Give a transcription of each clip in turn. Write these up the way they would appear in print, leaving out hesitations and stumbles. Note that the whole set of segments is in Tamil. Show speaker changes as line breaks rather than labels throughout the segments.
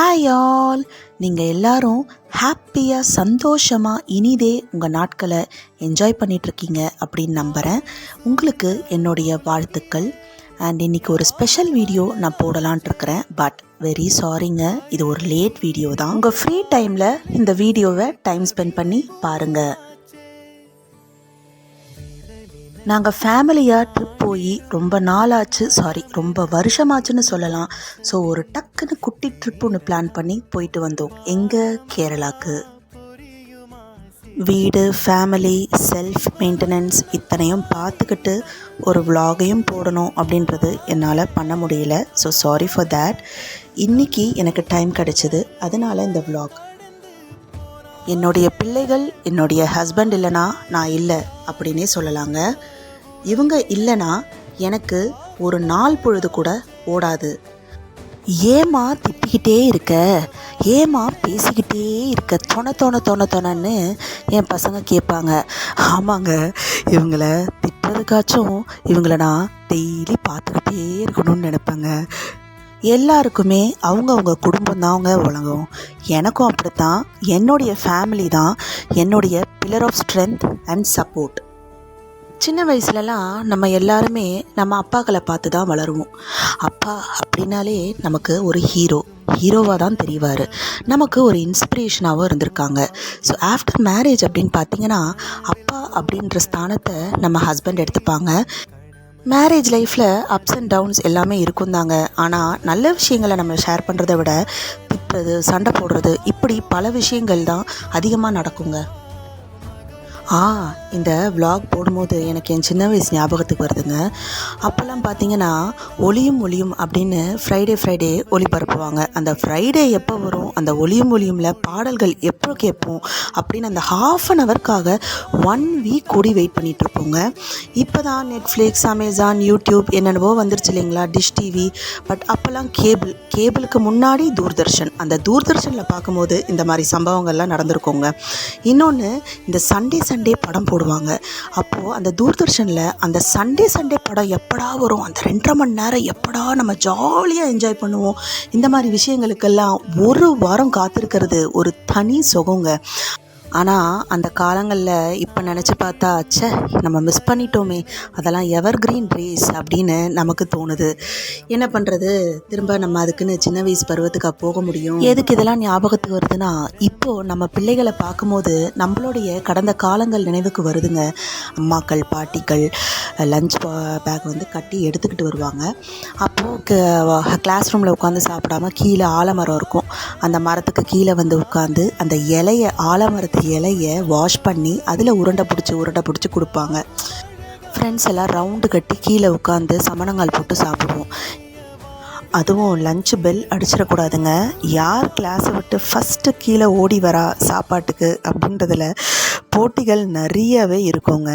ஹாய் ஆல், நீங்கள் எல்லாரும் ஹாப்பியாக சந்தோஷமாக இனிதே உங்கள் நாட்களை என்ஜாய் பண்ணிகிட்ருக்கீங்க அப்படின்னு நம்புகிறேன். உங்களுக்கு என்னுடைய வாழ்த்துக்கள். அண்ட் இன்றைக்கி ஒரு ஸ்பெஷல் வீடியோ நான் போடலான்ட்ருக்கிறேன். பட் வெரி சாரிங்க, இது ஒரு லேட் வீடியோ தான். உங்கள் ஃப்ரீ டைமில் இந்த வீடியோவை டைம் ஸ்பெண்ட் பண்ணி பாருங்கள். நாங்கள் ஃபேமிலியாக ட்ரிப் போய் ரொம்ப வருஷமாச்சுன்னு சொல்லலாம். ஸோ ஒரு டக்குன்னு குட்டி ட்ரிப் ஒன்று பிளான் பண்ணி போயிட்டு வந்தோம். எங்கே? கேரளாவுக்கு. வீடு, ஃபேமிலி, செல்ஃப் மெயின்டெனன்ஸ் இத்தனையும் பார்த்துக்கிட்டு ஒரு விலாகையும் போடணும் அப்படின்றது என்னால் பண்ண முடியல. So sorry for that. இன்றைக்கி எனக்கு டைம் கிடச்சிது, அதனால் இந்த விலாக். என்னுடைய பிள்ளைகள், என்னுடைய ஹஸ்பண்ட் இல்லைனா நான் இல்லை அப்படின்னே சொல்லலாங்க. இவங்க இல்லைனா எனக்கு ஒரு நாள் பொழுது கூட ஓடாது. ஏமா திட்டிக்கிட்டே இருக்க, ஏமா பேசிக்கிட்டே இருக்க, தொணன்னு என் பசங்க கேட்பாங்க. ஆமாங்க, இவங்கள திட்டுறதுக்காச்சும் இவங்கள நான் டெய்லி பார்த்துக்கிட்டே இருக்கணும்னு நினைப்பேங்க. எல்லாருக்குமே அவங்கவுங்க குடும்பம் தான் அவங்க உலகம். எனக்கும் அப்படித்தான். என்னுடைய ஃபேமிலி தான் என்னுடைய pillar of strength and support. சின்ன வயசுலலாம் நம்ம எல்லாருமே நம்ம அப்பாக்களை பார்த்து தான் வளருவோம். அப்பா அப்படின்னாலே நமக்கு ஒரு ஹீரோவாக தான் தெரிவார். நமக்கு ஒரு இன்ஸ்பிரேஷனாகவும் இருந்திருக்காங்க. ஸோ ஆஃப்டர் மேரேஜ் அப்படின்னு பார்த்திங்கன்னா அப்பா அப்படின்ற ஸ்தானத்தை நம்ம ஹஸ்பண்ட் எடுத்துப்பாங்க. மேரேஜ் லைஃப்பில் அப்ஸ் அண்ட் டவுன்ஸ் எல்லாமே இருக்கும் தாங்க. ஆனால் நல்ல விஷயங்களை நம்ம ஷேர் பண்ணுறதை விட திட்டுறது, சண்டை போடுறது, இப்படி பல விஷயங்கள் தான் அதிகமாக நடக்குங்க. இந்த விலாக் போடும்போது எனக்கு என் சின்ன வயசு ஞாபகத்துக்கு வருதுங்க. அப்போல்லாம் பார்த்தீங்கன்னா ஒளியும் அப்படின்னு ஃப்ரைடே ஒளிபரப்புவாங்க. அந்த ஃப்ரைடே எப்போ வரும், அந்த ஒளியும்ல பாடல்கள் எப்போ கேட்போம் அப்படின்னு அந்த ஹாஃப்-அன்-ஹவருக்காக 1 வீக் கூடி வெயிட் பண்ணிகிட்ருப்போங்க. இப்போ தான் நெட்ஃப்ளிக்ஸ், அமேசான், யூடியூப் என்னென்னவோ வந்துருச்சு இல்லைங்களா, டிஷ் டிவி. பட் அப்போல்லாம் கேபிளுக்கு முன்னாடி தூர்தர்ஷன். அந்த தூர்தர்ஷனில் பார்க்கும்போது இந்த மாதிரி சம்பவங்கள்லாம் நடந்திருக்கோங்க. இன்னொன்று, இந்த சண்டே படம் போடுவாங்க. அப்போது அந்த தூர்தர்ஷனில் அந்த சண்டே படம் எப்படா வரும், அந்த 2.5 மணி நேரம் எப்படா நம்ம ஜாலியாக என்ஜாய் பண்ணுவோம். இந்த மாதிரி விஷயங்களுக்கெல்லாம் ஒரு வாரம் காத்திருக்கிறது ஒரு தனி சுகங்க. ஆனால் அந்த காலங்களில் இப்போ நினச்சி பார்த்தா நம்ம மிஸ் பண்ணிட்டோமே, அதெல்லாம் எவர் கிரீன் ரேஸ் அப்படின்னு நமக்கு தோணுது. என்ன பண்ணுறது, திரும்ப நம்ம அதுக்குன்னு சின்ன வயசு பருவத்துக்கு போக முடியும். எதுக்கு இதெல்லாம் ஞாபகத்துக்கு வருதுன்னா, இப்போது நம்ம பிள்ளைகளை பார்க்கும்போது நம்மளுடைய கடந்த காலங்கள் நினைவுக்கு வருதுங்க. அம்மாக்கள், பாட்டிகள் லஞ்ச் பேக் கட்டி எடுத்துக்கிட்டு வருவாங்க. அப்போது கிளாஸ் ரூமில் உட்காந்து சாப்பிடாம கீழே ஆலமரம் இருக்கும். அந்த மரத்துக்கு கீழே உட்காந்து அந்த ஆலமரத்து இலையை வாஷ் பண்ணி அதில் உருண்டை பிடிச்சி கொடுப்பாங்க. ஃப்ரெண்ட்ஸ் எல்லாம் ரவுண்டு கட்டி கீழே உட்காந்து சமணங்கால் போட்டு சாப்பிடுவோம். அதுவும் லஞ்ச் பெல் அடிச்சிடக்கூடாதுங்க. யார் கிளாஸை விட்டு ஃபஸ்ட்டு கீழே ஓடி வரா சாப்பாட்டுக்கு அப்படின்றதில் போட்டிகள் நிறையவே இருக்குங்க.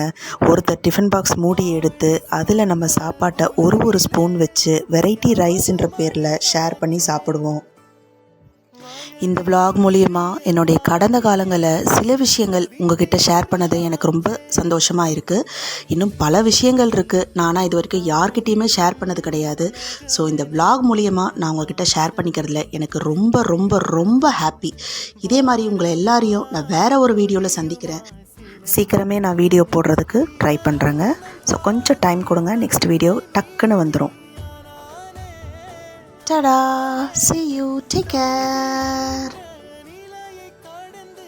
ஒருத்தர் டிஃபன் பாக்ஸ் மூடி எடுத்து அதில் நம்ம சாப்பாட்டை ஒரு ஸ்பூன் வச்சு வெரைட்டி ரைஸ்ன்ற பேரில் ஷேர் பண்ணி சாப்பிடுவோம். இந்த விலாக் மூலிமா என்னுடைய கடந்த காலங்களில் சில விஷயங்கள் உங்ககிட்ட ஷேர் பண்ணது எனக்கு ரொம்ப சந்தோஷமாக இருக்குது. இன்னும் பல விஷயங்கள் இருக்குது, நானாக இது வரைக்கும் யார்கிட்டையுமே ஷேர் பண்ணது கிடையாது. ஸோ இந்த விலாக் மூலிமா நான் உங்ககிட்ட ஷேர் பண்ணிக்கிறதுல எனக்கு ரொம்ப ரொம்ப ரொம்ப ஹாப்பி. இதே மாதிரி உங்களை எல்லாரையும் நான் வேறு ஒரு வீடியோவில் சந்திக்கிறேன். சீக்கிரமே நான் வீடியோ போடுறதுக்கு ட்ரை பண்ணுறேங்க. ஸோ கொஞ்சம் டைம் கொடுங்க, நெக்ஸ்ட் வீடியோ டக்குன்னு வந்துடும். Ta-da! See you. Take care.